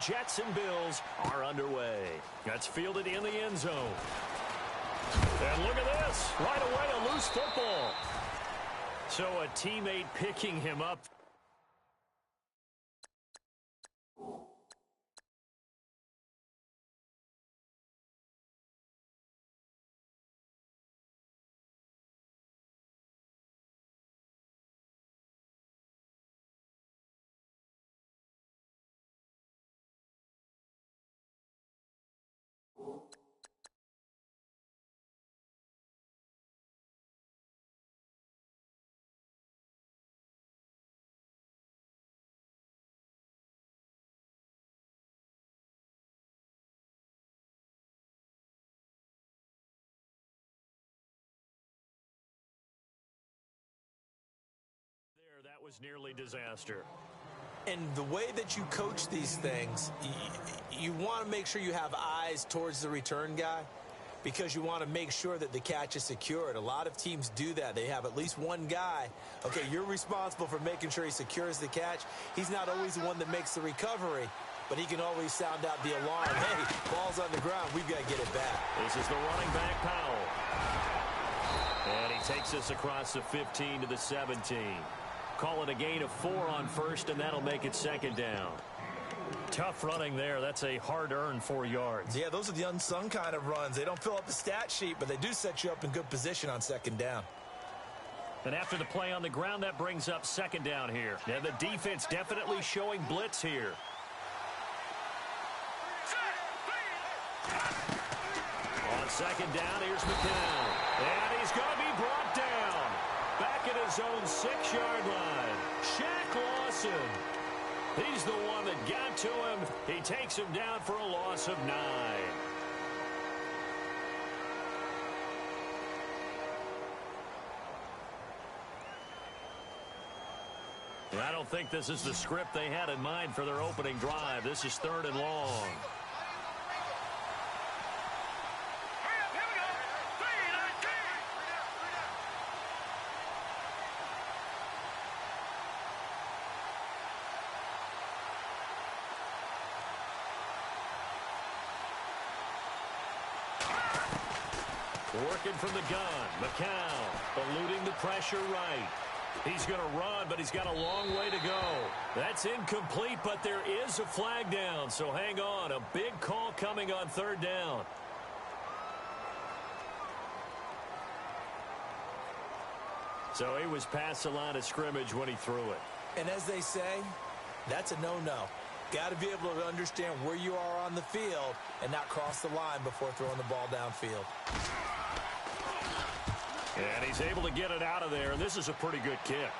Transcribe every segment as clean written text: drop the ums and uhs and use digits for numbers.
Jets and Bills are underway. That's fielded in the end zone. And look at this. Right away, a loose football. So a teammate picking him up. That was nearly disaster. And the way that you coach these things, you want to make sure you have eyes towards the return guy because you want to make sure that the catch is secured. A lot of teams do that. They have at least one guy. Okay, you're responsible for making sure he secures the catch. He's not always the one that makes the recovery, but he can always sound out the alarm. Hey, ball's on the ground. We've got to get it back. This is the running back, Powell. And he takes us across the 15 to the 17. Call it a gain of 4 on first, and that'll make it second down. Tough running there. That's a hard-earned 4 yards. Yeah, those are the unsung kind of runs. They don't fill up the stat sheet, but they do set you up in good position on second down. And after the play on the ground, that brings up second down here. And the defense definitely showing blitz here. On second down, here's McCown. And he's going to be brought down. Back at his own 6-yard line. Shaq Lawson. He's the one that got to him. He takes him down for a loss of 9. I don't think this is the script they had in mind for their opening drive. This is 3rd and long. Working from the gun. McCown eluding the pressure right. He's going to run, but he's got a long way to go. That's incomplete, but there is a flag down, so hang on. A big call coming on 3rd down. So he was past the line of scrimmage when he threw it. And as they say, that's a no-no. Got to be able to understand where you are on the field and not cross the line before throwing the ball downfield. And he's able to get it out of there, and this is a pretty good kick.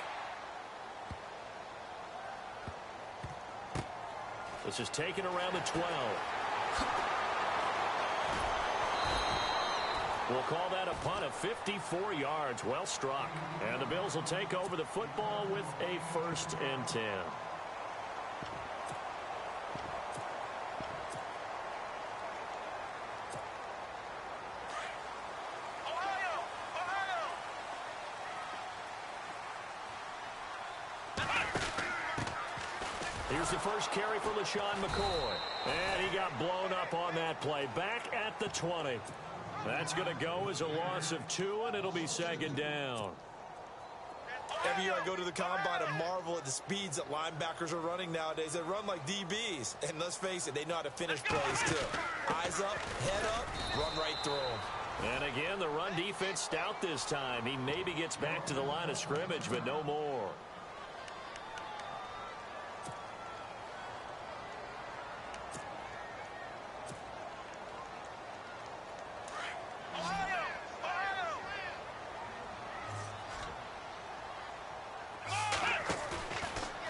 This is taken around the 12. We'll call that a punt of 54 yards. Well struck. And the Bills will take over the football with a 1st and 10. Here's the first carry for LeSean McCoy. And he got blown up on that play. Back at the 20. That's going to go as a loss of 2, and it'll be second down. Every year I go to the combine and marvel at the speeds that linebackers are running nowadays. They run like DBs. And let's face it, they know how to finish plays too. Eyes up, head up, run right through them. And again, the run defense stout this time. He maybe gets back to the line of scrimmage, but no more.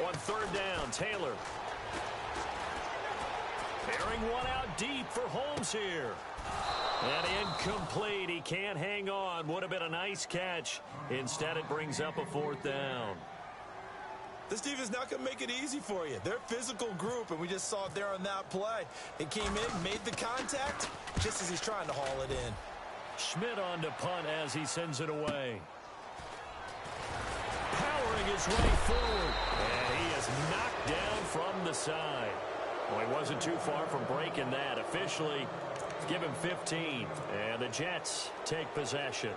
On 3rd down, Taylor. Bearing one out deep for Holmes here. And incomplete. He can't hang on. Would have been a nice catch. Instead, it brings up a 4th down. This defense not going to make it easy for you. They're a physical group, and we just saw it there on that play. It came in, made the contact, just as he's trying to haul it in. Schmidt on to punt as he sends it away. Powering his way forward. And he is knocked down from the side. Well, he wasn't too far from breaking that. Officially, give him 15. And the Jets take possession.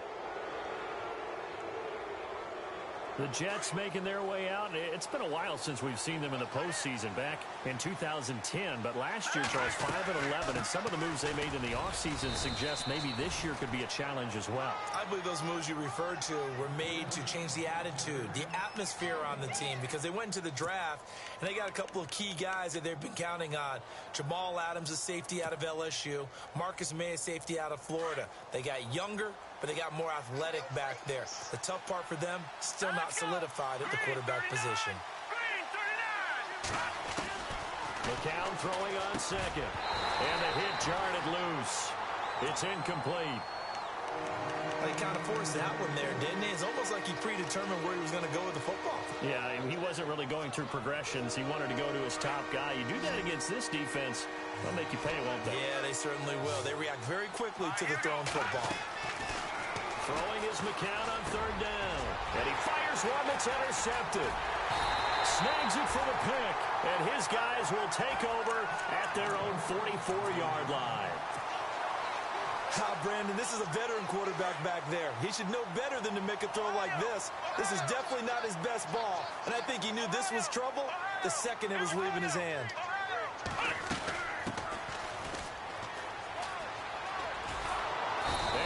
The Jets making their way out. It's been a while since we've seen them in the postseason, back in 2010. But last year, Charles, 5-11, and some of the moves they made in the offseason suggest maybe this year could be a challenge as well. I believe those moves you referred to were made to change the attitude, the atmosphere on the team, because they went into the draft, and they got a couple of key guys that they've been counting on. Jamal Adams, a safety out of LSU. Marcus May, a safety out of Florida. They got younger, but they got more athletic back there. The tough part for them, still not solidified at the quarterback position. McCown throwing on second. And the hit jarred it loose. It's incomplete. He kind of forced that one there, didn't he? It's almost like he predetermined where he was going to go with the football. Yeah, he wasn't really going through progressions. He wanted to go to his top guy. You do that against this defense, they'll make you pay, won't they? Yeah, they certainly will. They react very quickly to the thrown football. Throwing is McCown on third down. And he fires one that's intercepted. Snags it for the pick. And his guys will take over at their own 44-yard line. Brandon, this is a veteran quarterback back there. He should know better than to make a throw like this. This is definitely not his best ball. And I think he knew this was trouble the second it was leaving his hand.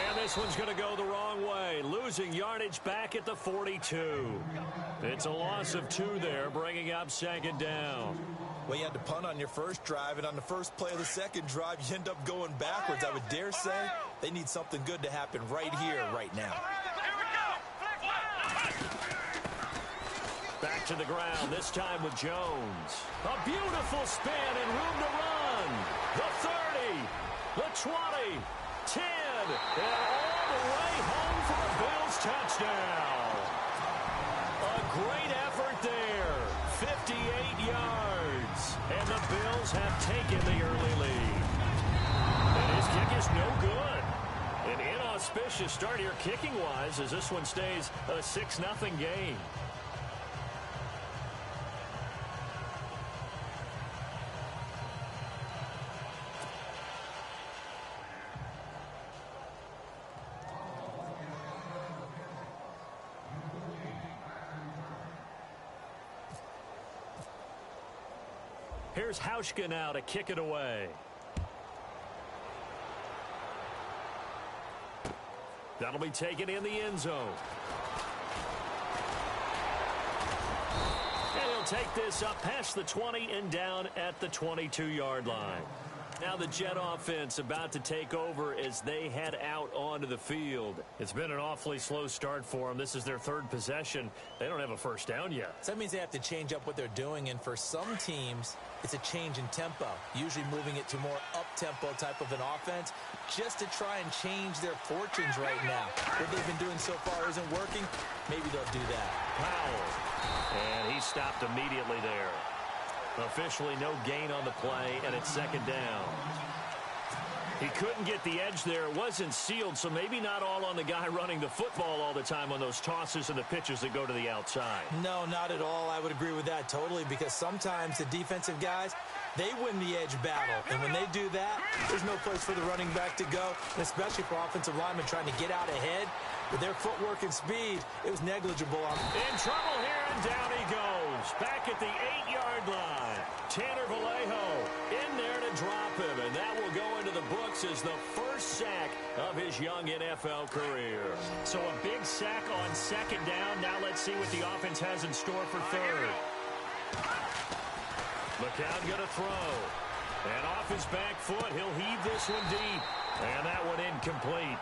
And this one's going to go the wrong way. Losing yardage back at the 42. It's a loss of 2 there, bringing up second down. Well, you had to punt on your first drive, and on the first play of the second drive, you end up going backwards. I would dare say they need something good to happen right here, right now. Back to the ground, this time with Jones. A beautiful spin and room to run. The 30, the 20, 10, and all the way home for a Bills touchdown. A great effort there. 58 yards. And the Bills have taken the early lead. And his kick is no good. An inauspicious start here kicking-wise as this one stays a 6-0 game. Here's Hauschka now to kick it away. That'll be taken in the end zone. And he'll take this up past the 20 and down at the 22-yard line. Now the Jet offense about to take over as they head out onto the field. It's been an awfully slow start for them. This is their third possession. They don't have a first down yet. So that means they have to change up what they're doing, and for some teams, it's a change in tempo, usually moving it to more up-tempo type of an offense just to try and change their fortunes right now. What they've been doing so far isn't working. Maybe they'll do that. Powell. And he stopped immediately there. Officially no gain on the play, and it's second down. He couldn't get the edge there. It wasn't sealed, so maybe not all on the guy running the football all the time on those tosses and the pitches that go to the outside. No, not at all. I would agree with that totally, because sometimes the defensive guys, they win the edge battle. And when they do that, there's no place for the running back to go, and especially for offensive linemen trying to get out ahead. With their footwork and speed, it was negligible. In trouble here, and down he goes. Back at the 8-yard line. Tanner Vallejo in there to drop him, and that will go into the books as the first sack of his young NFL career. So a big sack on second down. Now let's see what the offense has in store for third. McCown going to throw. And off his back foot, he'll heave this one deep. And that one incomplete.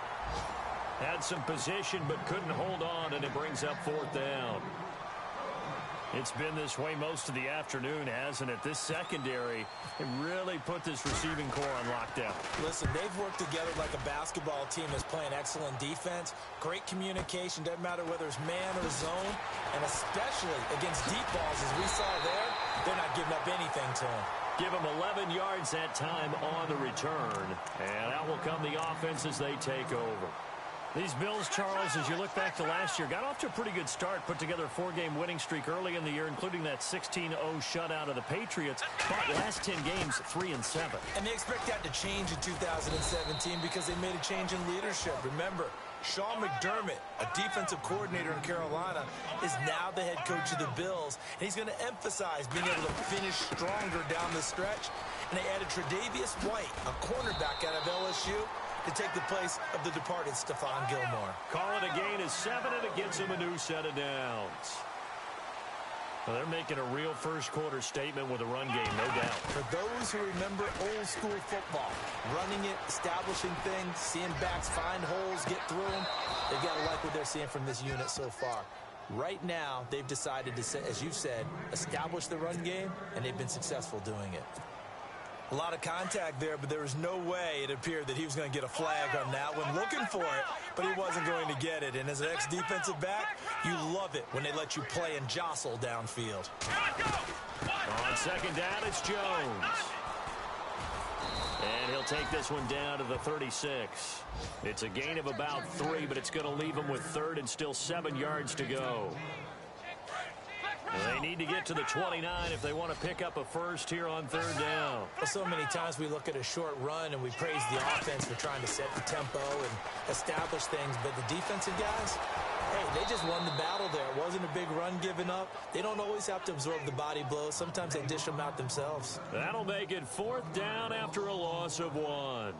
Had some position but couldn't hold on, and it brings up fourth down. It's been this way most of the afternoon, hasn't it? This secondary, it really put this receiving core on lockdown. Listen, they've worked together like a basketball team that's playing excellent defense. Great communication, doesn't matter whether it's man or zone, and especially against deep balls, as we saw there, they're not giving up anything to him. Give him 11 yards that time on the return, and out will come the offense as they take over. These Bills, Charles, as you look back to last year, got off to a pretty good start, put together a 4-game winning streak early in the year, including that 16-0 shutout of the Patriots. But last 10 games, 3-7. And they expect that to change in 2017 because they made a change in leadership. Remember, Sean McDermott, a defensive coordinator in Carolina, is now the head coach of the Bills. And he's going to emphasize being able to finish stronger down the stretch. And they added Tre'Davious White, a cornerback out of LSU, to take the place of the departed Stephon Gilmore. Call it a gain of 7, and it gets him a new set of downs. Well, they're making a real first-quarter statement with a run game, no doubt. For those who remember old-school football, running it, establishing things, seeing backs find holes, get through them, they've got to like what they're seeing from this unit so far. Right now, they've decided to, as you said, establish the run game, and they've been successful doing it. A lot of contact there, but there was no way it appeared that he was going to get a flag on that one. Looking for it, but he wasn't going to get it. And as an ex-defensive back, you love it when they let you play and jostle downfield. On second down, it's Jones. And he'll take this one down to the 36. It's a gain of about 3, but it's going to leave him with 3rd and still 7 yards to go. They need to get to the 29 if they want to pick up a first here on 3rd down. Well, so many times we look at a short run and we praise the offense for trying to set the tempo and establish things, but the defensive guys, hey, they just won the battle there. It wasn't a big run given up. They don't always have to absorb the body blows. Sometimes they dish them out themselves. That'll make it 4th down after a loss of 1.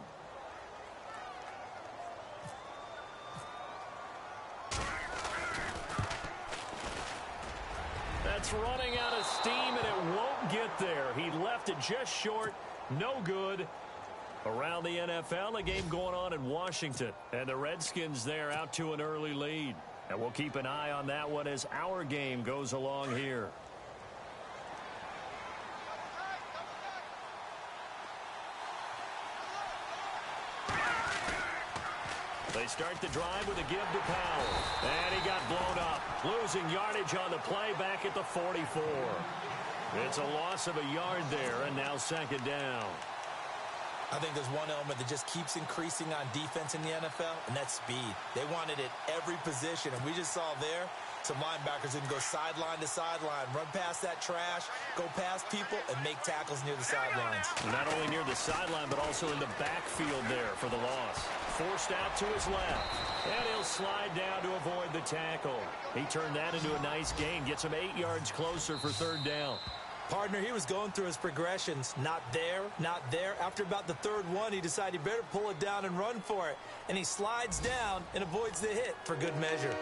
That's running out of steam, and it won't get there. He left it just short. No good. Around the NFL, a game going on in Washington. And the Redskins there out to an early lead. And we'll keep an eye on that one as our game goes along here. They start the drive with a give to Powell. And he got blown up. Losing yardage on the play back at the 44. It's a loss of a yard there, and now 2nd down. I think there's one element that just keeps increasing on defense in the NFL, and that's speed. They want it at every position, and we just saw there some linebackers that can go sideline to sideline, run past that trash, go past people, and make tackles near the sidelines. Not only near the sideline, but also in the backfield there for the loss. Forced out to his left, and he'll slide down to avoid the tackle. He turned that into a nice gain, gets him 8 yards closer for 3rd down. Partner, he was going through his progressions. Not there, not there. After about the 3rd one, he decided he better pull it down and run for it. And he slides down and avoids the hit for good measure.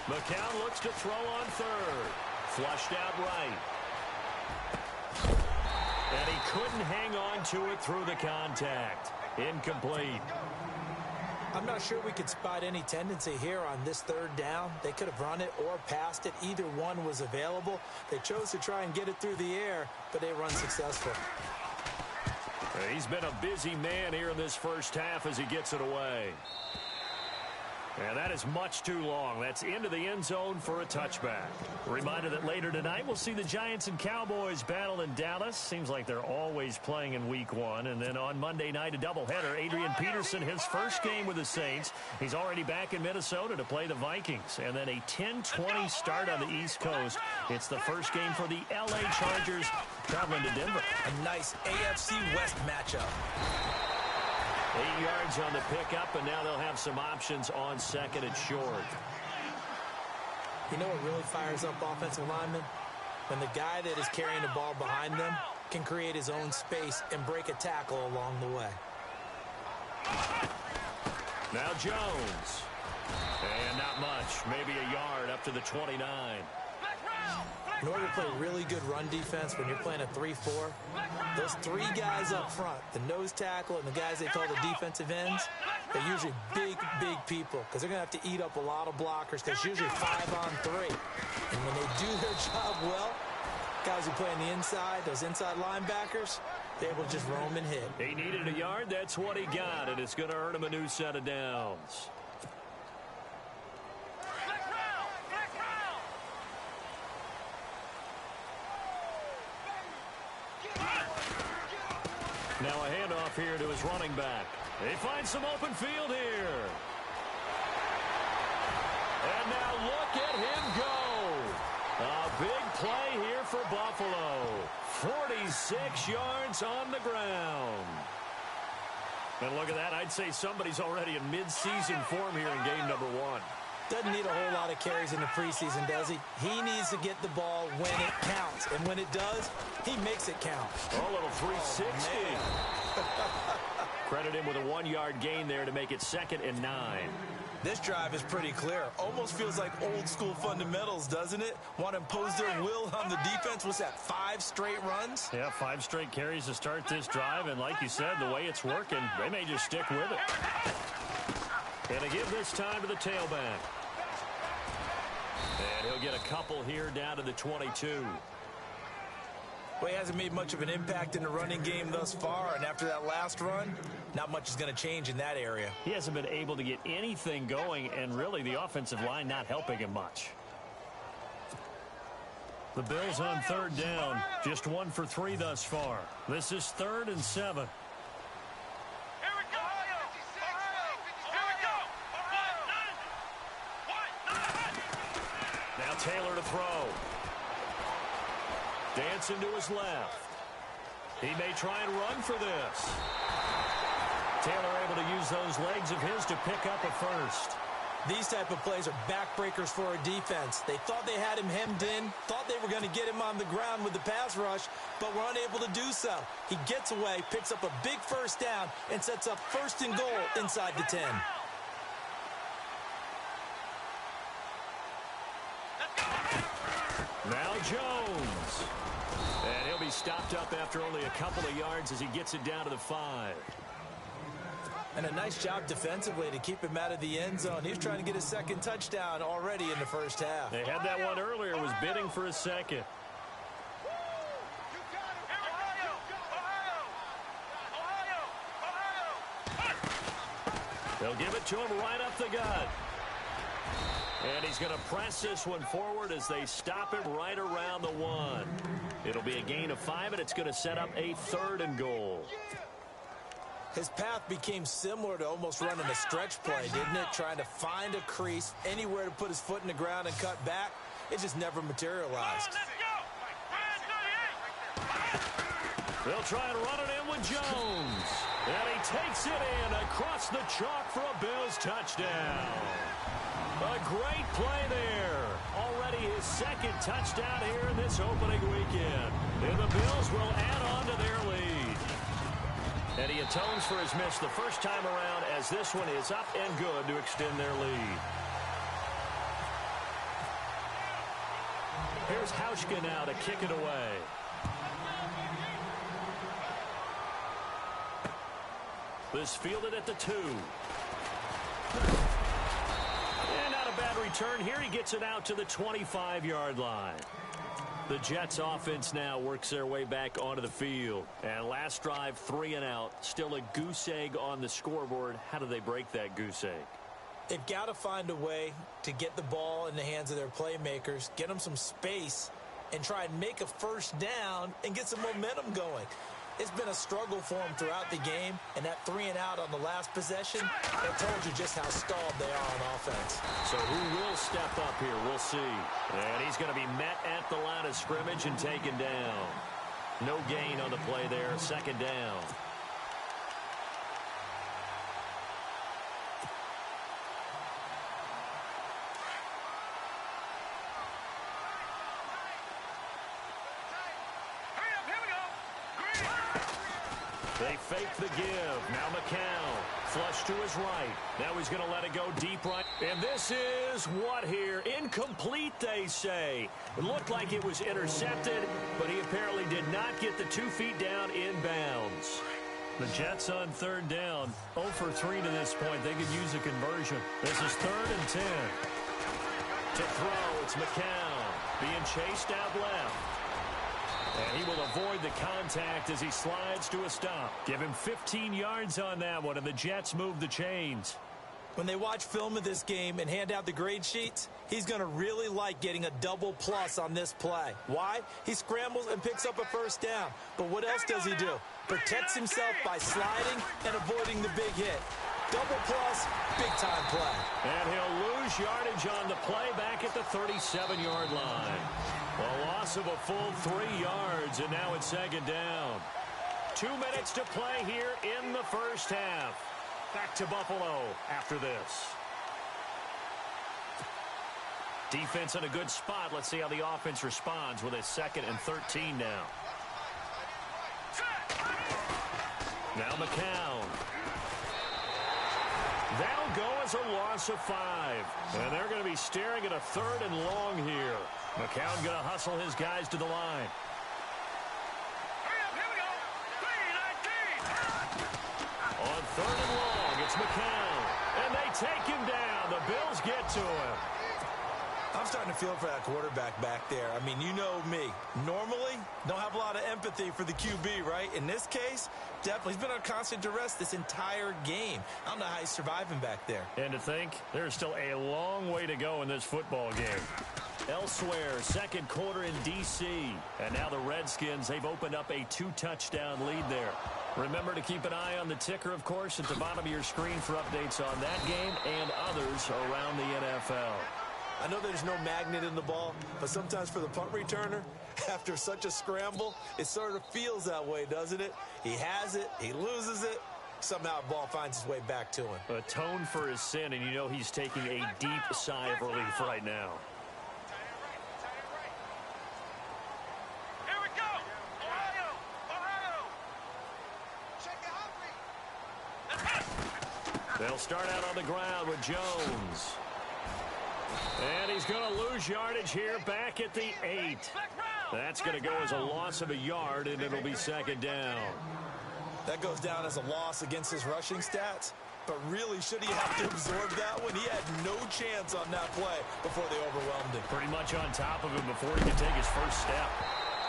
McCown looks to throw on 3rd. Flushed out right. And he couldn't hang on to it through the contact. Incomplete. I'm not sure we could spot any tendency here on this 3rd down. They could have run it or passed it. Either one was available. They chose to try and get it through the air, but they were unsuccessful. He's been a busy man here in this first half as he gets it away. And that is much too long. That's into the end zone for a touchback. A reminder that later tonight we'll see the Giants and Cowboys battle in Dallas. Seems like they're always playing in week 1. And then on Monday night, a doubleheader. Adrian Peterson, his first game with the Saints. He's already back in Minnesota to play the Vikings. And then a 10-20 start on the East Coast. It's the first game for the L.A. Chargers traveling to Denver. A nice AFC West matchup. 8 yards on the pickup, and now they'll have some options on 2nd and short. You know what really fires up offensive linemen? When the guy that is carrying the ball behind them can create his own space and break a tackle along the way. Now Jones. And not much, maybe a yard up to the 29. In order to play really good run defense when you're playing a 3-4, those 3 guys up front, the nose tackle and the guys they call the defensive ends, they're usually big people because they're going to have to eat up a lot of blockers because usually 5 on 3. And when they do their job well, guys who play on the inside, those inside linebackers, they're able to just roam and hit. He needed a yard. That's what he got, and it's going to earn him a new set of downs. Now a handoff here to his running back. They find some open field here. And now look at him go. A big play here for Buffalo. 46 yards on the ground. And look at that. I'd say somebody's already in mid-season form here in game number 1. Doesn't need a whole lot of carries in the preseason, does he? He needs to get the ball when it counts. And when it does, he makes it count. Oh, a little 360. Credit him with a 1-yard gain there to make it 2nd and 9. This drive is pretty clear. Almost feels like old school fundamentals, doesn't it? Want to impose their will on the defense. What's that, 5 straight runs? Yeah, 5 straight carries to start this drive. And like you said, the way it's working, they may just stick with it. And they give this time to the tailback. And he'll get a couple here down to the 22. Well, he hasn't made much of an impact in the running game thus far, and after that last run, not much is going to change in that area. He hasn't been able to get anything going, and really the offensive line not helping him much. The Bills on 3rd down, just 1 for 3 thus far. This is 3rd and 7. Now Taylor to throw. Dancing to his left. He may try and run for this. Taylor able to use those legs of his to pick up a first. These type of plays are backbreakers for a defense. They thought they had him hemmed in, thought they were going to get him on the ground with the pass rush, but were unable to do so. He gets away, picks up a big first down, and sets up 1st and goal inside the 10. Now Jones. And he'll be stopped up after only a couple of yards as he gets it down to the 5. And a nice job defensively to keep him out of the end zone. He's trying to get his 2nd touchdown already in the first half. They had that one earlier, was bidding for a 2nd. They'll give it to him right up the gut. And he's going to press this one forward as they stop him right around the 1. It'll be a gain of 5, and it's going to set up a 3rd and goal. His path became similar to almost running a stretch play, didn't it? Trying to find a crease, anywhere to put his foot in the ground and cut back. It just never materialized. They'll try and run it in with Jones. And he takes it in across the chalk for a Bills touchdown. A great play there. Already his 2nd touchdown here in this opening weekend. And the Bills will add on to their lead. And he atones for his miss the first time around as this one is up and good to extend their lead. Here's Hauschka now to kick it away. This fielded at the 2. And not a bad return here. He gets it out to the 25-yard line. The Jets offense now works their way back onto the field. And last drive, 3 and out. Still a goose egg on the scoreboard. How do they break that goose egg? They've got to find a way to get the ball in the hands of their playmakers, get them some space, and try and make a first down and get some momentum going. It's been a struggle for him throughout the game, and that 3 and out on the last possession, that told you just how stalled they are on offense. So who will step up here? We'll see. And he's going to be met at the line of scrimmage and taken down. No gain on the play there, 2nd down. They fake the give. Now McCown. Flush to his right. Now he's going to let it go deep right. And this is what here? Incomplete, they say. It looked like it was intercepted, but he apparently did not get the 2 feet down in bounds. The Jets on 3rd down. 0 for 3 to this point. They could use a conversion. This is 3rd and 10. To throw, it's McCown. Being chased out left. And he will avoid the contact as he slides to a stop. Give him 15 yards on that one, and the Jets move the chains. When they watch film of this game and hand out the grade sheets, He's going to really like getting a double plus on this play. Why? He scrambles and picks up a first down. But what else does he do? Protects himself by sliding and avoiding the big hit. Double plus, big-time play. And he'll lose yardage on the play back at the 37-yard line. A loss of a full 3 yards, and now it's second down. 2 minutes to play here in the first half. Back to Buffalo after this. Defense in a good spot. Let's see how the offense responds with a 2nd and 13 now. Now McCown. That'll go as a loss of 5. And they're going to be staring at a 3rd and long here. McCown going to hustle his guys to the line. On 3rd and long, it's McCown. And they take him down. The Bills get to him. I'm starting to feel for that quarterback back there. I mean, you know me. Normally, don't have a lot of empathy for the QB, right? In this case, definitely. He's been on constant duress this entire game. I don't know how he's surviving back there. And to think, there's still a long way to go in this football game. Elsewhere, second quarter in D.C. And now the Redskins, they've opened up a 2-touchdown lead there. Remember to keep an eye on the ticker, of course, at the bottom of your screen for updates on that game and others around the NFL. I know there's no magnet in the ball, but sometimes for the punt returner, after such a scramble, it sort of feels that way, doesn't it? He has it, he loses it, somehow the ball finds its way back to him. Atone for his sin, and you know he's taking a deep sigh of relief right now. Here we go! Ohio! Ohio! They'll start out on the ground with Jones. And he's going to lose yardage here back at the 8. That's going to go as a loss of a yard, and it'll be second down. That goes down as a loss against his rushing stats. But really, should he have to absorb that one? He had no chance on that play before they overwhelmed him. Pretty much on top of him before he could take his first step.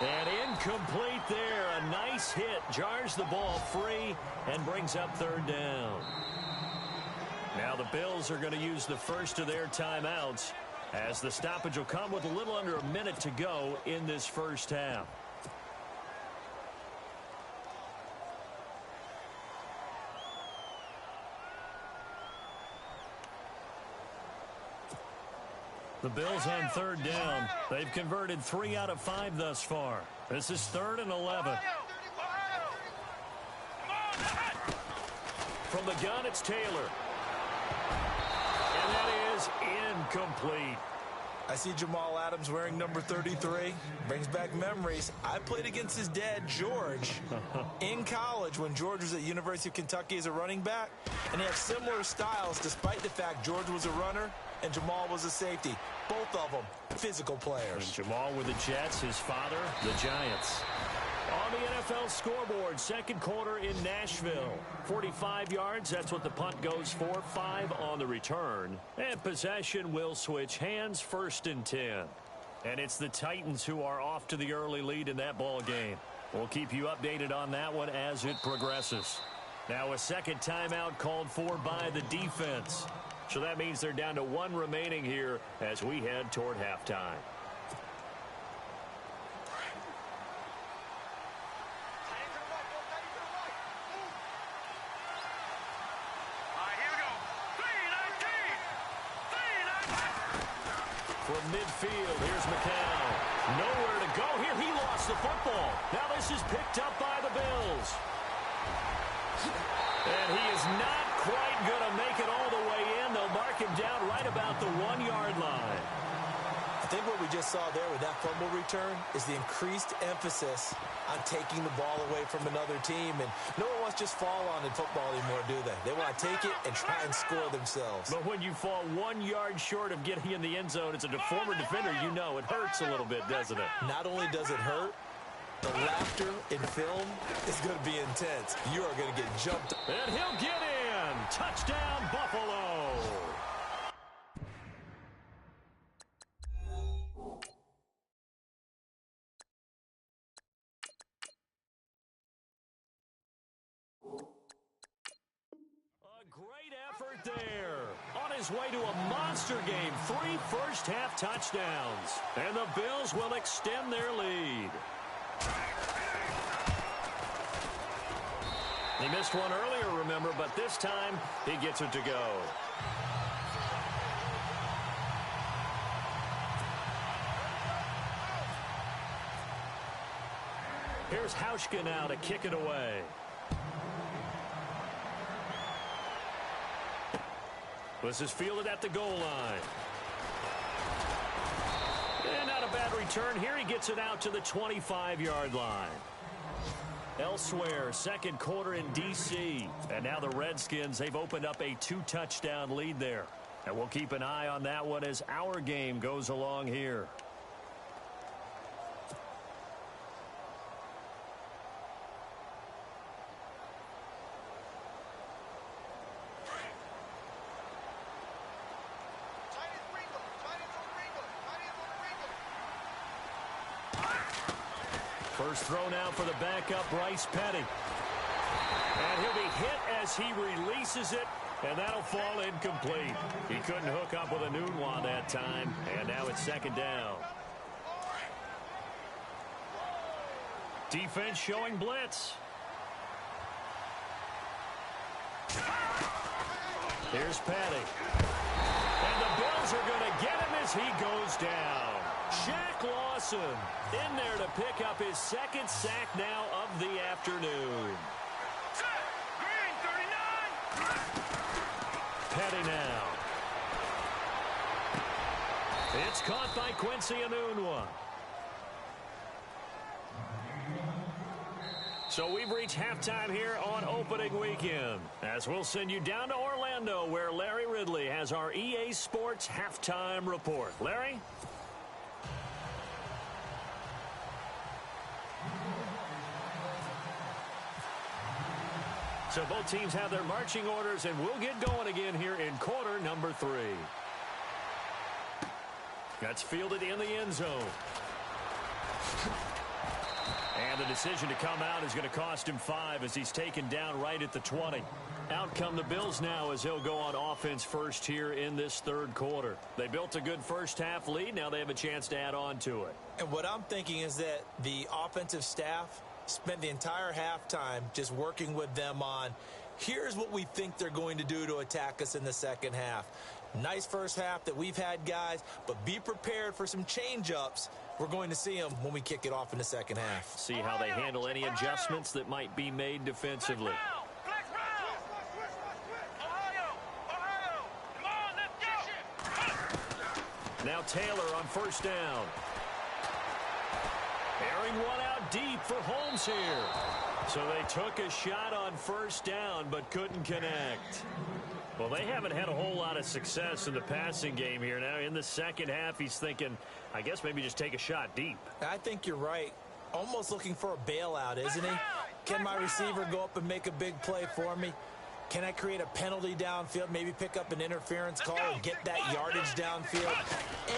And incomplete there. A nice hit. Jars the ball free and brings up third down. Now the Bills are going to use the first of their timeouts as the stoppage will come with a little under a minute to go in this first half. The Bills on third down. They've converted 3 out of 5 thus far. This is 3rd and 11. From the gun, it's Taylor. And that is incomplete. I see Jamal Adams wearing number 33. Brings back memories. I played against his dad, George, in college when George was at University of Kentucky as a running back. And they have similar styles despite the fact George was a runner and Jamal was a safety. Both of them physical players. And Jamal with the Jets, his father, the Giants. On the NFL scoreboard, second quarter in Nashville. 45 yards, that's what the punt goes for. 5 on the return. And possession will switch hands, 1st and 10. And it's the Titans who are off to the early lead in that ball game. We'll keep you updated on that one as it progresses. Now a second timeout called for by the defense. So that means they're down to 1 remaining here as we head toward halftime. From midfield, here's McCown. Nowhere to go here. He lost the football. Now this is picked up by the Bills. And he is not quite going to make it all the way in. They'll mark him down right about the 1-yard line. I think what we just saw there with that fumble return is the increased emphasis on taking the ball away from another team. And no one wants to just fall on in football anymore, do they? They want to take it and try and score themselves. But when you fall 1 yard short of getting in the end zone as a former defender, you know it hurts a little bit, doesn't it? Not only does it hurt, the laughter in film is going to be intense. You are going to get jumped. And he'll get in. Touchdown, Buffalo. A great effort there. On his way to a monster game. 3 first-half touchdowns. And the Bills will extend their lead. He missed one earlier, remember, but this time he gets it to go. Here's Hauschka now to kick it away. This is fielded at the goal line. And not a bad return. Here he gets it out to the 25-yard line. Elsewhere, second quarter in D.C. And now the Redskins, they've opened up a 2-touchdown lead there. And we'll keep an eye on that one as our game goes along here. First throw now for the backup, Bryce Petty. And he'll be hit as he releases it, and that'll fall incomplete. He couldn't hook up with a Nunwa that time, and now it's second down. Defense showing blitz. Here's Petty. And the Bills are going to get him as he goes down. Shaq Lawson in there to pick up his second sack now of the afternoon. Green 39. Petty now. It's caught by Quincy Enunwa. So we've reached halftime here on opening weekend, as we'll send you down to Orlando, where Larry Ridley has our EA Sports halftime report. Larry? So both teams have their marching orders, and we'll get going again here in quarter number 3. That's fielded in the end zone. And the decision to come out is going to cost him 5 as he's taken down right at the 20. Out come the Bills now as he'll go on offense first here in this third quarter. They built a good first-half lead. Now they have a chance to add on to it. And what I'm thinking is that the offensive staff spent the entire halftime just working with them on, here's what we think they're going to do to attack us in the second half. Nice first half that we've had, guys, but be prepared for some change-ups. We're going to see them when we kick it off in the second half. See how they handle any adjustments that might be made defensively. Flex round. Ohio. Come on, let's go. Now Taylor on first down. Airing one out deep for Holmes here. So they took a shot on first down but couldn't connect. Well, they haven't had a whole lot of success in the passing game here. Now in the second half, he's thinking, I guess maybe just take a shot deep. I think you're right. Almost looking for a bailout, isn't he? Can my receiver go up and make a big play for me? Can I create a penalty downfield, maybe pick up an interference call and get that yardage downfield?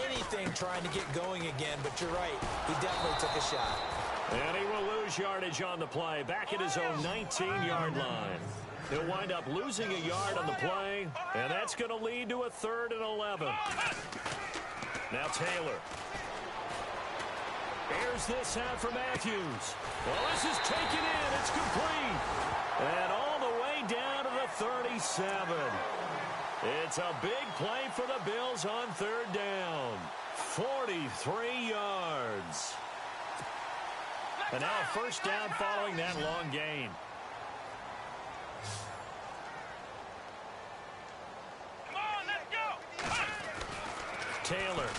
Anything trying to get going again, but you're right. He definitely took a shot. And he will lose yardage on the play, back at his own 19-yard line. He'll wind up losing a yard on the play, and that's going to lead to a 3rd and 11. Now Taylor. Here's this out for Matthews. Well, this is taken in. It's complete. And all the way down to the 37. It's a big play for the Bills on 3rd down. 43 yards. And now a first down following that long gain. Come on, let's go. Taylor.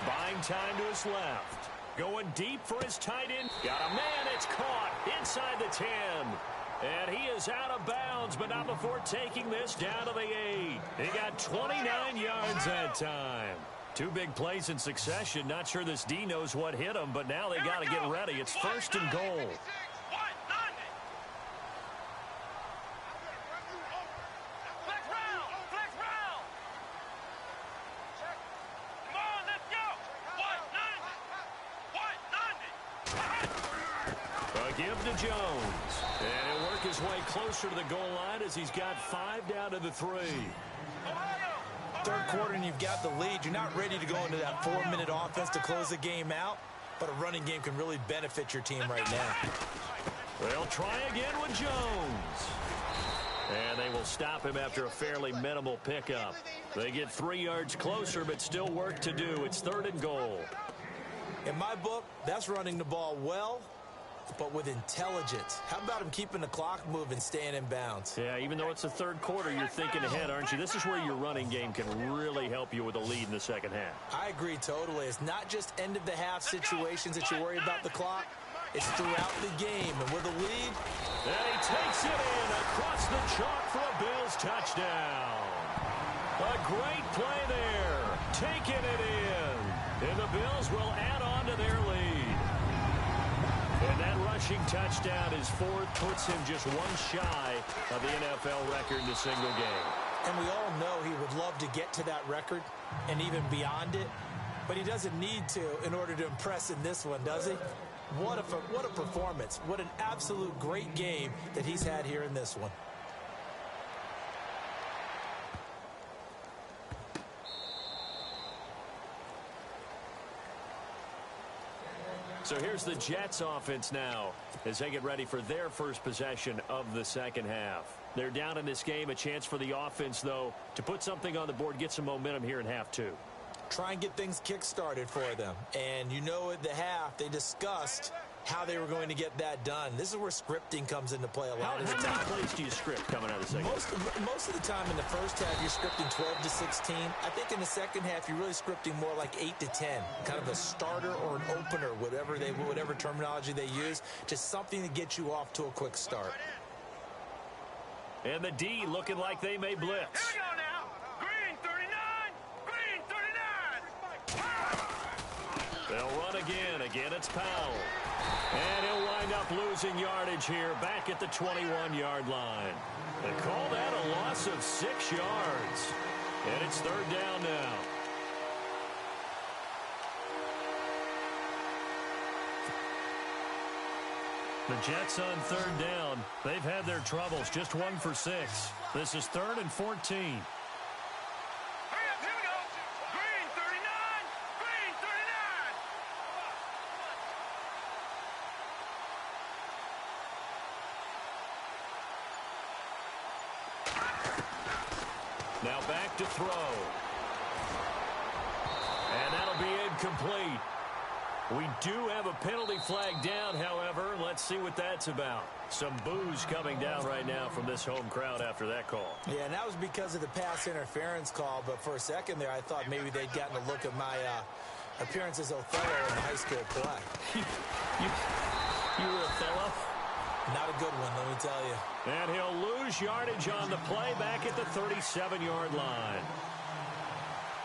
Buying time to his left. Going deep for his tight end. Got a man. It's caught inside the 10. And he is out of bounds, but not before taking this down to the 8. He got 29 yards that time. 2 big plays in succession. Not sure this D knows what hit him, but now they got to get ready. It's 1st and goal. give to Jones. And he'll work his way closer to the goal line as he's got 5 down to the 3. Third quarter and you've got the lead. You're not ready to go into that 4-minute offense to close the game out, but a running game can really benefit your team right now. They'll try again with Jones. And they will stop him after a fairly minimal pickup. They get 3 yards closer, but still work to do. It's 3rd and goal. In my book, that's running the ball well, but with intelligence. How about him keeping the clock moving, staying in bounds? Yeah, even though it's the third quarter, you're thinking ahead, aren't you? This is where your running game can really help you with a lead in the second half. I agree totally. It's not just end-of-the-half situations that you worry about the clock. It's throughout the game. And with a lead... And he takes it in across the chalk for a Bills touchdown. A great play there. Taking it in. And the Bills will add on to their lead. And that rushing touchdown is 4th, puts him just 1 shy of the NFL record in a single game. And we all know he would love to get to that record and even beyond it, but he doesn't need to in order to impress in this one, does he? What a performance. What an absolute great game that he's had here in this one. So here's the Jets offense now as they get ready for their first possession of the second half. They're down in this game. A chance for the offense, though, to put something on the board, get some momentum here in half 2. Try and get things kick-started for them. And you know at the half, they discussed how they were going to get that done. This is where scripting comes into play a lot of the time. How many plays do you script coming out of the second half? Most of the time in the first half, you're scripting 12 to 16. I think in the second half, you're really scripting more like 8 to 10. Kind of a starter or an opener, whatever terminology they use. Just something to get you off to a quick start. And the D looking like they may blitz. Here we go now. Green 39. Green 39. They'll run again. Again, it's Powell. And he'll wind up losing yardage here back at the 21-yard line. They call that a loss of 6 yards. And it's 3rd down now. The Jets on 3rd down. They've had their troubles. Just 1 for 6. This is 3rd and 14. Hurry up, here we go. Green 39. Green 39. Now back to throw. And that'll be incomplete. We do have a penalty flag down, however. Let's see what that's about. Some boos coming down right now from this home crowd after that call. Yeah, and that was because of the pass interference call. But for a second there, I thought maybe they'd gotten a look at my appearance as Othello in the high school play. You were Othello? Not a good one, let me tell you. And he'll lose yardage on the play back at the 37-yard line.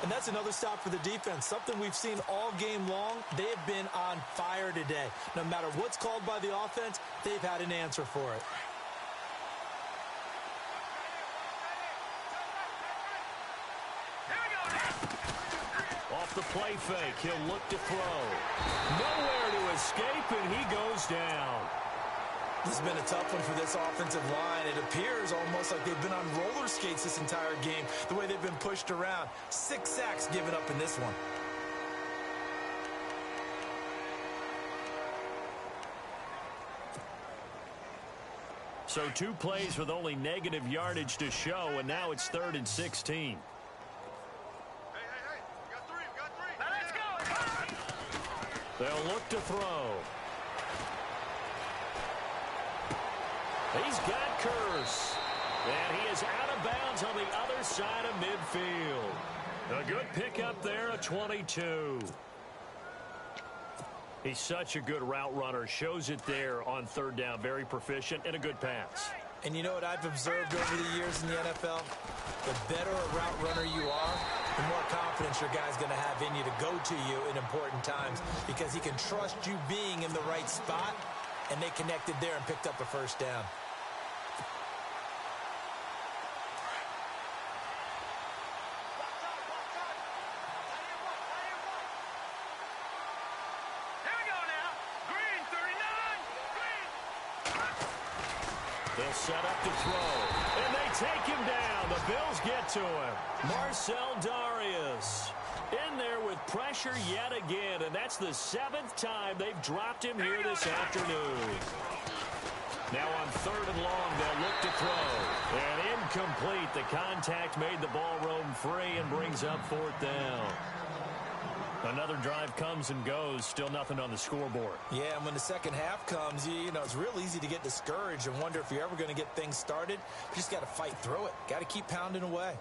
And that's another stop for the defense. Something we've seen all game long. They have been on fire today. No matter what's called by the offense, they've had an answer for it. Here we go now. Off the play fake, he'll look to throw. Nowhere to escape, and he goes down. This has been a tough one for this offensive line. It appears almost like they've been on roller skates this entire game, the way they've been pushed around. 6 sacks given up in this one. So 2 plays with only negative yardage to show, and now it's 3rd and 16. Hey, we got 3. Now let's go. They'll look to throw. He's got Curse. And he is out of bounds on the other side of midfield. A good pickup there, a 22. He's such a good route runner. Shows it there on 3rd down. Very proficient and a good pass. And you know what I've observed over the years in the NFL? The better a route runner you are, the more confidence your guy's going to have in you to go to you in important times because he can trust you being in the right spot, and they connected there and picked up a 1st down. Here we go now. Green 39. Green They'll set up to throw, and they take him down. The Bills get to him. Marcell Dareus in there with pressure yet again, and that's the 7th time they've dropped him here this afternoon. Now on 3rd and long, they'll look to throw. And incomplete. The contact made the ball roam free and brings up 4th down. Another drive comes and goes. Still nothing on the scoreboard. Yeah, and when the second half comes, you know, it's real easy to get discouraged and wonder if you're ever going to get things started. You just got to fight through it. Got to keep pounding away.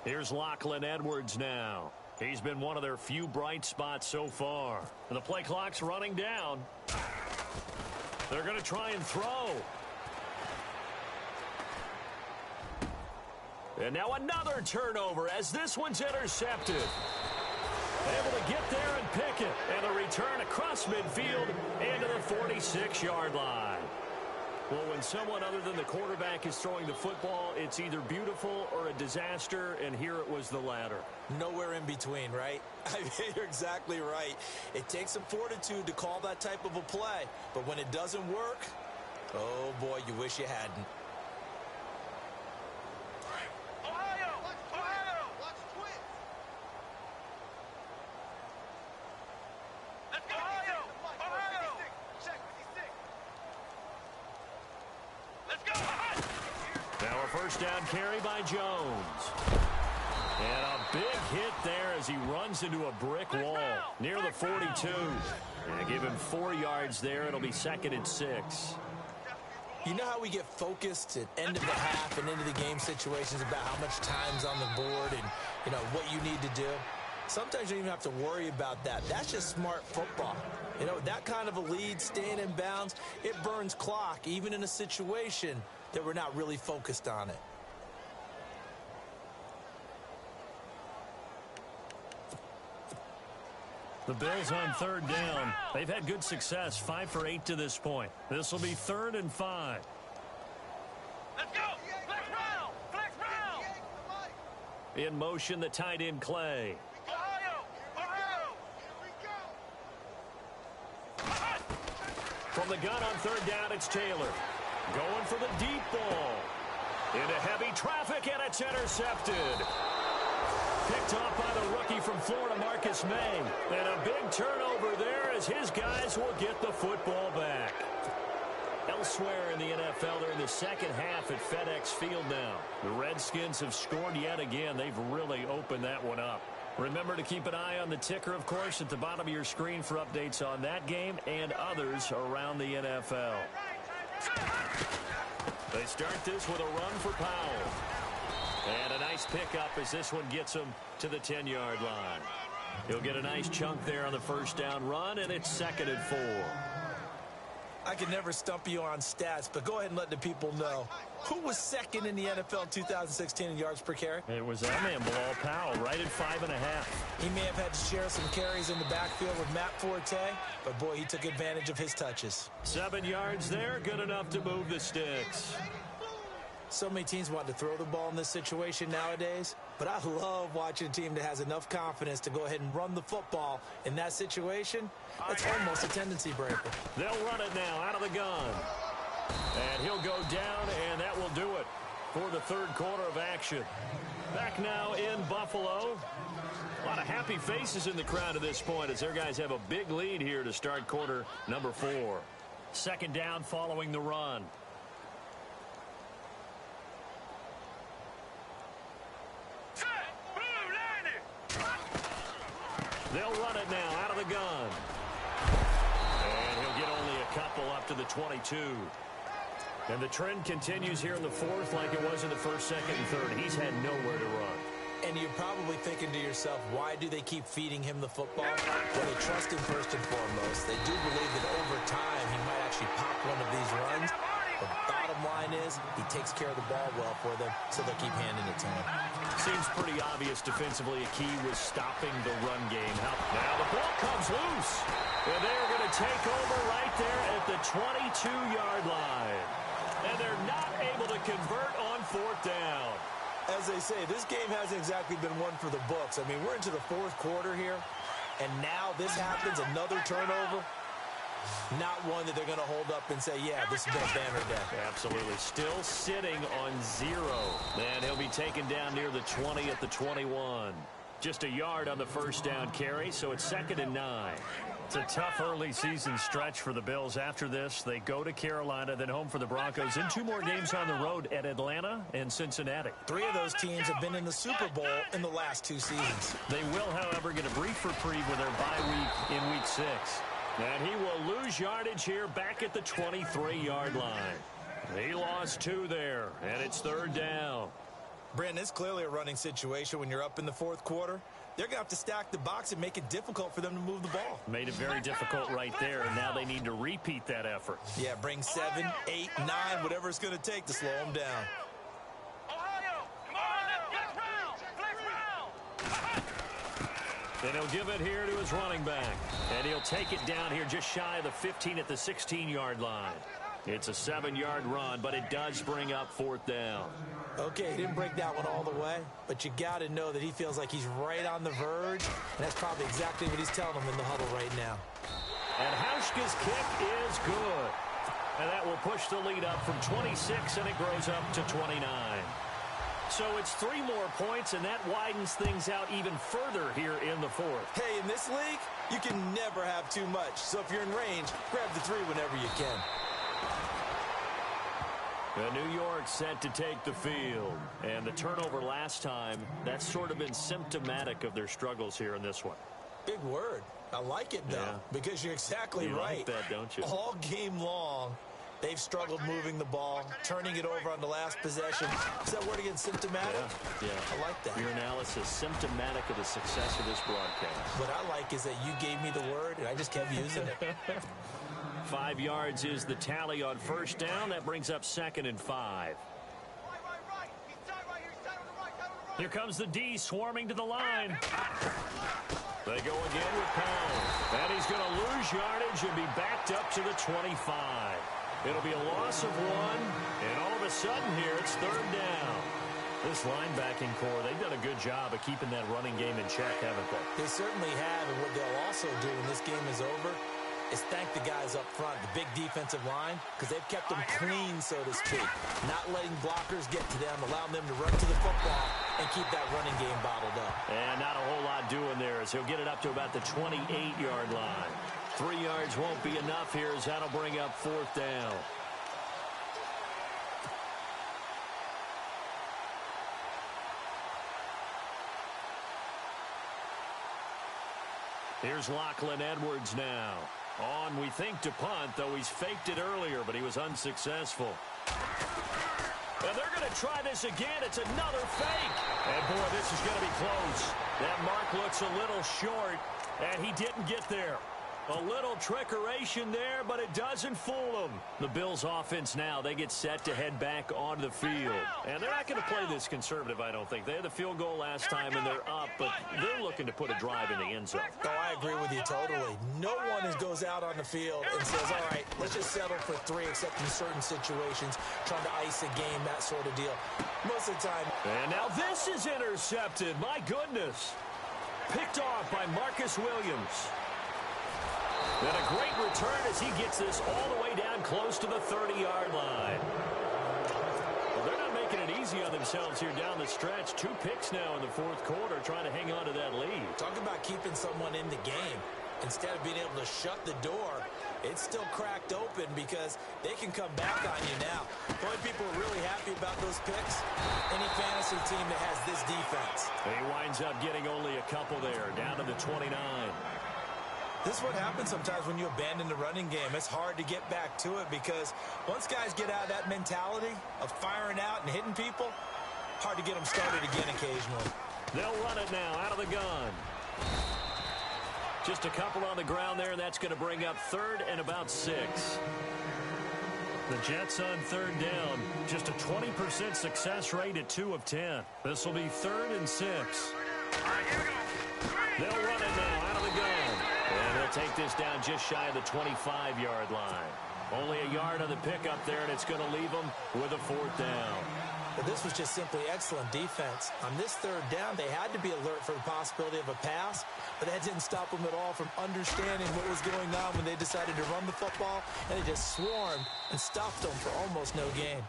Here's Lachlan Edwards now. He's been one of their few bright spots so far. And the play clock's running down. They're going to try and throw. And now another turnover as this one's intercepted. Able to get there and pick it. And a return across midfield into the 46-yard line. Well, when someone other than the quarterback is throwing the football, it's either beautiful or a disaster, and here it was the latter. Nowhere in between, right? I mean, you're exactly right. It takes some fortitude to call that type of a play, but when it doesn't work, oh boy, you wish you hadn't. Ohio! Ohio! Let's twist! Let's go! Ohio! Ohio! Check 56. Let's go! Now a first down carry by Jones. And a big hit there as he runs into a brick wall near the 42. And give him 4 yards there. It'll be 2nd and 6. You know how we get focused at end of the half and into the game situations about how much time's on the board and, you know, what you need to do? Sometimes you don't even have to worry about that. That's just smart football. You know, that kind of a lead, staying in bounds, it burns clock, even in a situation that we're not really focused on it. The Bills on 3rd down. They've had good success, 5 for 8 to this point. This will be 3rd and 5. Let's go! Flex round! Flex round! In motion, the tight end Clay. Ohio! Ohio! Here we go! From the gun on 3rd down, it's Taylor. Going for the deep ball. Into heavy traffic, and it's intercepted. Picked off by the rookie from Florida, Marcus May. And a big turnover there as his guys will get the football back. Elsewhere in the NFL, they're in the second half at FedEx Field now. The Redskins have scored yet again. They've really opened that one up. Remember to keep an eye on the ticker, of course, at the bottom of your screen for updates on that game and others around the NFL. They start this with a run for Powell. And a nice pickup as this one gets him to the 10-yard line. He'll get a nice chunk there on the first down run, and it's 2nd and 4. I can never stump you on stats, but go ahead and let the people know. Who was 2nd in the NFL 2016 in yards per carry? It was that man, Bilal Powell, right at 5.5. He may have had to share some carries in the backfield with Matt Forte, but boy, he took advantage of his touches. 7 yards there, good enough to move the sticks. So many teams want to throw the ball in this situation nowadays, but I love watching a team that has enough confidence to go ahead and run the football in that situation. That's almost a tendency breaker. They'll run it now out of the gun. And he'll go down, and that will do it for the 3rd quarter of action. Back now in Buffalo. A lot of happy faces in the crowd at this point as their guys have a big lead here to start quarter number 4. 2nd down following the run. They'll run it now out of the gun. And he'll get only a couple up to the 22. And the trend continues here in the 4th like it was in the 1st, 2nd, and 3rd. He's had nowhere to run. And you're probably thinking to yourself, why do they keep feeding him the football? Well, they trust him first and foremost. They do believe that over time he might actually pop one of these runs. The bottom line is he takes care of the ball well for them, so they'll keep handing it to him. Seems pretty obvious defensively. A key was stopping the run game. Now the ball comes loose. And they're going to take over right there at the 22-yard line. And they're not able to convert on fourth down. As they say, this game hasn't exactly been one for the books. I mean, we're into the fourth quarter here, and now this happens, another turnover. Not one that they're going to hold up and say, yeah, this has been a banner day. Absolutely. Still sitting on 0. And he'll be taken down near the 20 at the 21. Just a yard on the first down carry, so it's 2nd and 9. It's a tough early season stretch for the Bills. After this, they go to Carolina, then home for the Broncos, and 2 more games on the road at Atlanta and Cincinnati. 3 of those teams have been in the Super Bowl in the last 2 seasons. They will, however, get a brief reprieve with their bye week in Week 6. And he will lose yardage here back at the 23-yard line. He lost 2 there, and it's 3rd down. Brandon, it's clearly a running situation when you're up in the fourth quarter. They're going to have to stack the box and make it difficult for them to move the ball. Made it very difficult right there, and now they need to repeat that effort. Yeah, bring 7, 8, 9, whatever it's going to take to slow them down. Ohio, come on, flex round. And he'll give it here to his running back. And he'll take it down here just shy of the 15 at the 16-yard line. It's a 7-yard run, but it does bring up 4th down. Okay, he didn't break that one all the way, but you got to know that he feels like he's right on the verge, and that's probably exactly what he's telling them in the huddle right now. And Hauschka's kick is good. And that will push the lead up from 26, and it grows up to 29. So it's 3 more points, and that widens things out even further here in the 4th. Hey, in this league, you can never have too much. So if you're in range, grab the 3 whenever you can. New York set to take the field. And the turnover last time, that's sort of been symptomatic of their struggles here in this one. Big word. I like it, though, because you're exactly you right. Like that, don't you? All game long, they've struggled moving the ball, turning it over on the last possession. Is that word again, symptomatic? Yeah. I like that. Your analysis, symptomatic of the success of this broadcast. What I like is that you gave me the word, and I just kept using it. 5 yards is the tally on first down. That brings up 2nd and 5. Here comes the D swarming to the line. They go again with Powell. And he's going to lose yardage and be backed up to the 25. It'll be a loss of 1. And all of a sudden here, it's 3rd down. This linebacking core, they've done a good job of keeping that running game in check, haven't they? They certainly have. And what they'll also do when this game is over is thank the guys up front, the big defensive line, because they've kept them clean, so to speak. Not letting blockers get to them, allowing them to run to the football and keep that running game bottled up. And not a whole lot doing there as he'll get it up to about the 28-yard line. 3 yards won't be enough here as that'll bring up 4th down. Here's Lachlan Edwards now. On, we think, to punt, though he's faked it earlier, but he was unsuccessful. And they're going to try this again. It's another fake. And, boy, this is going to be close. That mark looks a little short, and he didn't get there. A little trickeration there, but it doesn't fool them. The Bills' offense now, they get set to head back onto the field. And they're not going to play this conservative, I don't think. They had the field goal last time, and they're up, but they're looking to put a drive in the end zone. Oh, I agree with you totally. No one goes out on the field and says, all right, let's just settle for 3, except in certain situations, trying to ice a game, that sort of deal. Most of the time. And now this is intercepted. My goodness. Picked off by Marcus Williams. And a great return as he gets this all the way down close to the 30-yard line. Well, they're not making it easy on themselves here down the stretch. 2 picks now in the 4th quarter trying to hang on to that lead. Talk about keeping someone in the game. Instead of being able to shut the door, it's still cracked open because they can come back on you now. The only people who are really happy about those picks, any fantasy team that has this defense. He winds up getting only a couple there, down to the 29. This is what happens sometimes when you abandon the running game. It's hard to get back to it because once guys get out of that mentality of firing out and hitting people, hard to get them started again occasionally. They'll run it now out of the gun. Just a couple on the ground there, and that's going to bring up 3rd and about 6. The Jets on third down. Just a 20% success rate at 2 of 10. This will be 3rd and 6. All right, here we go. They'll run it now out of the gun. And they'll take this down just shy of the 25-yard line. Only a yard on the pickup there, and it's going to leave them with a 4th down. But this was just simply excellent defense. On this 3rd down, they had to be alert for the possibility of a pass, but that didn't stop them at all from understanding what was going on when they decided to run the football, and they just swarmed and stopped them for almost no gain.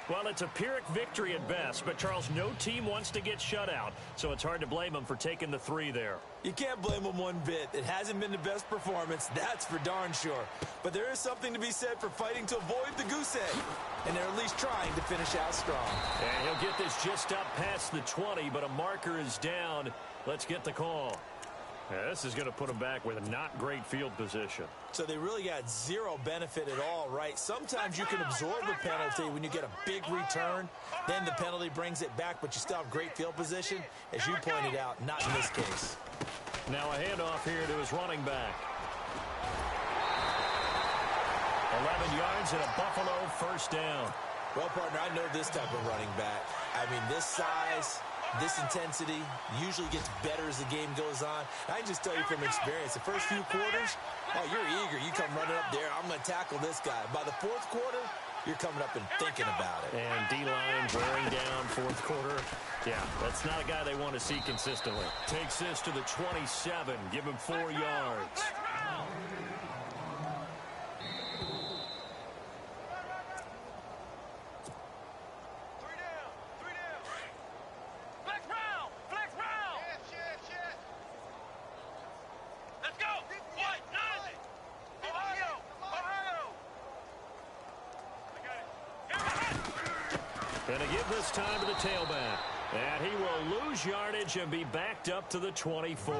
Well, it's a Pyrrhic victory at best, but, Charles, no team wants to get shut out, so it's hard to blame them for taking the 3 there. You can't blame them one bit. It hasn't been the best performance, that's for darn sure. But there is something to be said for fighting to avoid the goose egg, and they're at least trying to finish out strong. And he'll get this just up past the 20, but a marker is down. Let's get the call. Yeah, this is going to put them back with a not great field position. So they really got zero benefit at all, right? Sometimes you can absorb a penalty when you get a big return. Then the penalty brings it back, but you still have great field position. As you pointed out, not in this case. Now a handoff here to his running back. 11 yards and a Buffalo 1st down. Well, partner, I know this type of running back. I mean, this size, this intensity usually gets better as the game goes on. I can just tell you from experience, the first few quarters, oh, you're eager. You come running up there, I'm going to tackle this guy. By the 4th quarter, you're coming up and thinking about it. And D-line wearing down 4th quarter. Yeah, that's not a guy they want to see consistently. Takes this to the 27. Give him 4 yards. And to give this time to the tailback. And he will lose yardage and be backed up to the 24.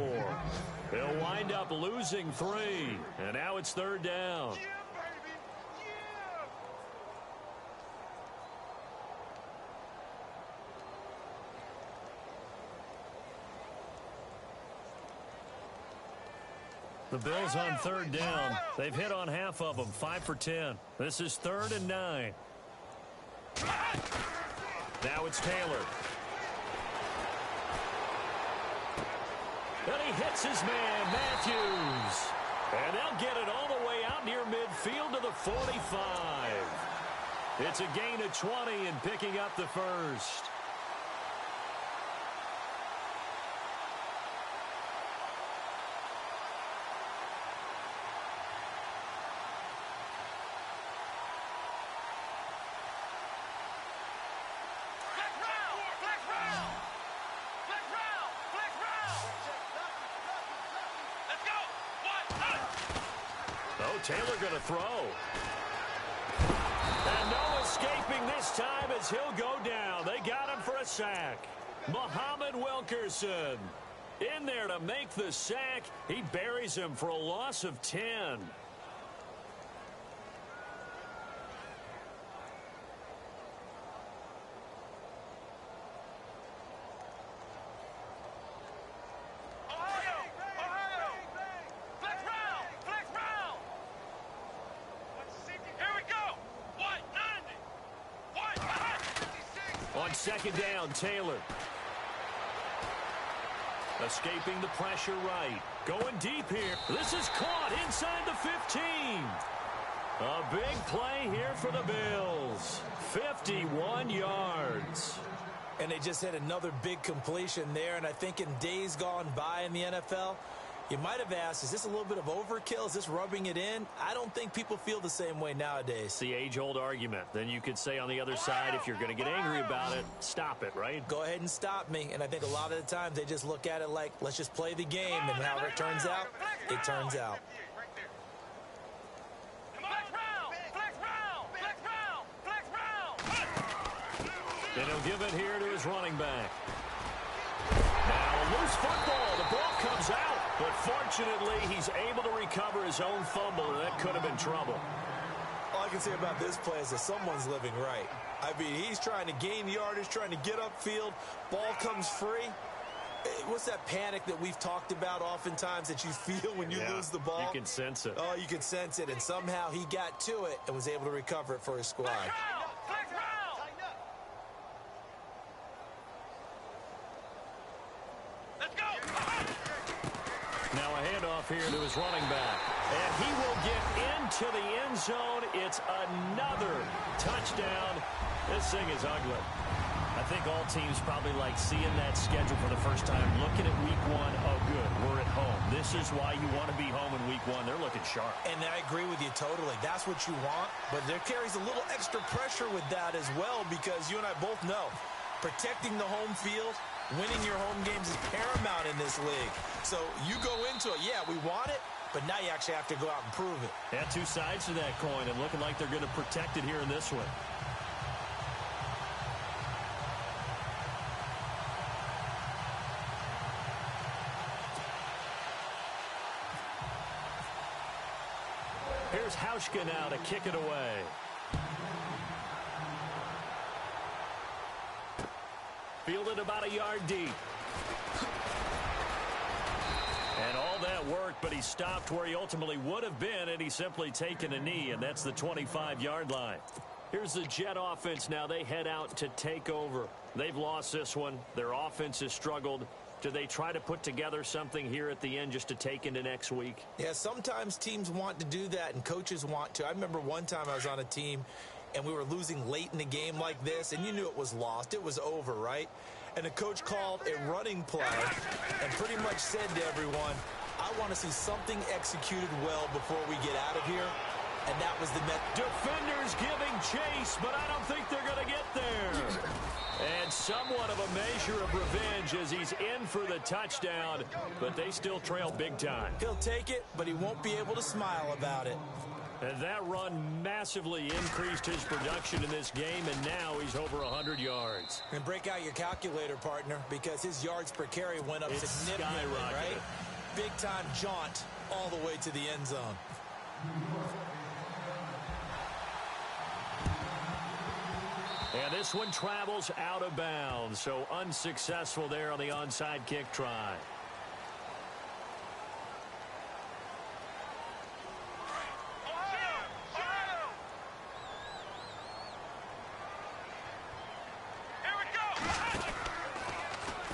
He'll wind up losing 3. And now it's 3rd down. The Bills on 3rd down. They've hit on half of them, 5 for 10. This is 3rd and 9. Now it's Taylor. And he hits his man, Matthews. And they'll get it all the way out near midfield to the 45. It's a gain of 20 and picking up the 1st. Taylor going to throw. And no escaping this time as he'll go down. They got him for a sack. Muhammad Wilkerson in there to make the sack. He buries him for a loss of 10. On 2nd down, Taylor. Escaping the pressure right. Going deep here. This is caught inside the 15. A big play here for the Bills. 51 yards. And they just had another big completion there. And I think in days gone by in the NFL, you might have asked, is this a little bit of overkill? Is this rubbing it in? I don't think people feel the same way nowadays. It's the age-old argument. Then you could say on the other side, if you're going to get angry about it, stop it, right? Go ahead and stop me. And I think a lot of the times they just look at it like, let's just play the game. And however it turns out, it turns out. And he'll give it here to his running back. Now a loose football. The ball comes out. But fortunately, he's able to recover his own fumble, and that could have been trouble. All I can say about this play is that someone's living right. I mean, he's trying to gain yardage, trying to get upfield. Ball comes free. What's that panic that we've talked about oftentimes that you feel when you lose the ball? You can sense it. Oh, you can sense it, and somehow he got to it and was able to recover it for his squad. Let's go. Now a handoff here to his running back. And he will get into the end zone. It's another touchdown. This thing is ugly. I think all teams probably like seeing that schedule for the first time, looking at week one. Oh, good, we're at home. This is why you want to be home in week one. They're looking sharp. And I agree with you totally. That's what you want, but there carries a little extra pressure with that as well, because you and I both know protecting the home field, winning your home games is paramount in this league. So you go into it, yeah, we want it, but now you actually have to go out and prove it. Yeah, two sides to that coin, and looking like they're going to protect it here in this one. Here's Hauschka now to kick it away. Fielded about a yard deep. And all that work, but he stopped where he ultimately would have been, and he's simply taken a knee, and that's the 25-yard line. Here's the Jet offense now. They head out to take over. They've lost this one. Their offense has struggled. Do they try to put together something here at the end just to take into next week? Yeah, sometimes teams want to do that, and coaches want to. I remember one time I was on a team, and we were losing late in the game like this, and you knew it was lost. It was over, right? And the coach called a running play and pretty much said to everyone, I want to see something executed well before we get out of here. And that was the defenders giving chase, but I don't think they're going to get there. And somewhat of a measure of revenge as he's in for the touchdown, but they still trail big time. He'll take it, but he won't be able to smile about it. And that run massively increased his production in this game, and now he's over 100 yards. And break out your calculator, partner, because his yards per carry went up significantly, right? Big-time jaunt all the way to the end zone. And this one travels out of bounds, so unsuccessful there on the onside kick try.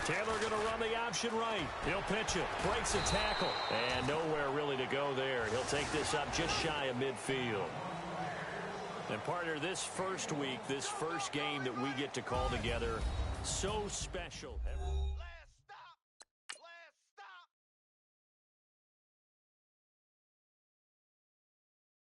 Taylor going to run the option right. He'll pitch it. Breaks a tackle. And nowhere really to go there. He'll take this up just shy of midfield. And partner, this first week, this first game that we get to call together, so special.